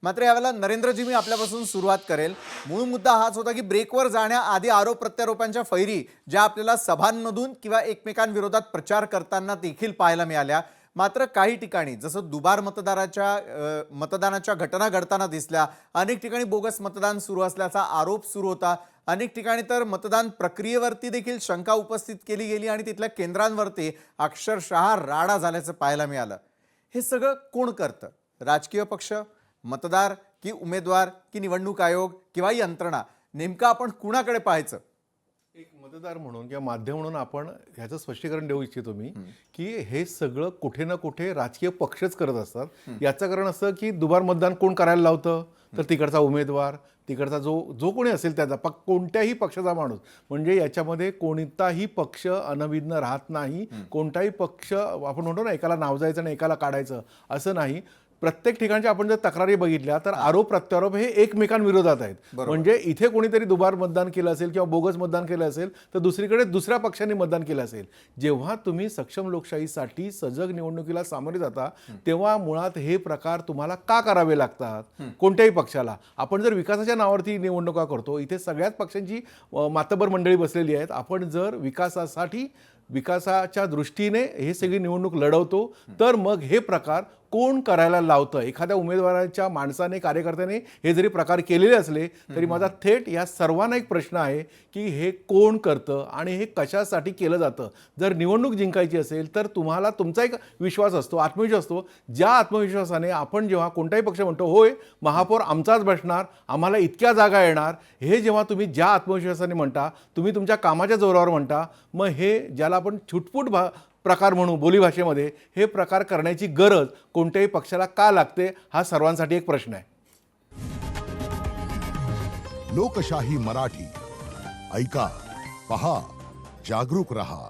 मात्र यावेळेला नरेंद्रजी मी आपल्यापासून सुरुवात करेल। मूळ मुद्दा हाच होता की ब्रेकवर जाण्याआधी आरोप प्रत्यारोपांच्या फैरी ज्या आपल्याला सभांमधून किंवा एकमेकांविरोधात प्रचार करताना देखील पाहायला मिळाल्या। मात्र काही ठिकाणी जसं दुबार मतदानाच्या घटना घडताना दिसल्या, अनेक ठिकाणी बोगस मतदान सुरू असल्याचा आरोप सुरू होता, अनेक ठिकाणी तर मतदान प्रक्रियेवरती देखील शंका उपस्थित केली गेली आणि तिथल्या केंद्रांवरती अक्षरशः राडा झाल्याचं पाहायला मिळालं। हे सगळं कोण करतं? राजकीय पक्ष, मतदार की उमेदवार की निवडणूक आयोग किंवा यंत्रणा? नेमकं आपण कुणाकडे पाहायचं? एक मतदार म्हणून किंवा माध्यम म्हणून आपण ह्याचं स्पष्टीकरण देऊ इच्छितो मी की हे सगळं कुठे ना कुठे राजकीय पक्षच करत असतात। याचं कारण असं की दुबार मतदान कोण करायला लावतं तर तिकडचा उमेदवार, तिकडचा जो कोणी असेल त्याचा कोणत्याही पक्षाचा माणूस, म्हणजे याच्यामध्ये कोणताही पक्ष अनभिज्ञ राहत नाही। कोणताही पक्ष आपण म्हणतो ना एकाला नाव जायचं आणि एकाला काढायचं असं नाही। प्रत्येक ठिकाणच्या आपण जर तक्रारी बघितल्या तर आरोप प्रत्यारोप हे एकमेकांविरोधात आहेत। म्हणजे इथे कोणीतरी दुबार मतदान केलं असेल किंवा बोगस मतदान केलं असेल तर दुसरीकडे दुसऱ्या पक्षाने मतदान केलं असेल। जेव्हा तुम्ही सक्षम लोकशाहीसाठी सजग निवडणुकीला सामोरे जाता तेव्हा मुळात हे प्रकार तुम्हाला का करावे लागतात? कोणत्याही पक्षाला आपण जर विकासाच्या नावावरती निवडणुका करतो, इथे सगळ्याच पक्षांची मातबर मंडळी बसलेली आहेत। आपण जर विकासाच्या दृष्टीने हे सगळी निवडणूक लढवतो तर मग हे प्रकार कोण करायला लावतं? एखाद्या उमेदवाराच्या माणसाने, कार्यकर्त्याने हे जरी प्रकार केलेले असले तरी माझा थेट या सर्वांना एक प्रश्न आहे की हे कोण करतं आणि हे कशासाठी केलं जातं? जर निवडणूक जिंकायची असेल तर तुम्हाला तुमचा एक विश्वास असतो, आत्मविश्वास असतो। ज्या आत्मविश्वासाने आपण जेव्हा कोणताही पक्ष म्हणतो होय महापौर आमचाच बसणार, आम्हाला इतक्या जागा येणार, हे जेव्हा तुम्ही ज्या आत्मविश्वासाने म्हणता, तुम्ही तुमच्या कामाच्या जोरावर म्हणता, मग हे ज्याला आपण छुटपूट प्रकार म्हणू बोलीभाषेमध्ये, हे प्रकार करण्याची गरज कोणत्याही पक्षाला का लागते हा सर्वांसाठी एक प्रश्न आहे। लोकशाही मराठी ऐका, पहा, जागरूक रहा।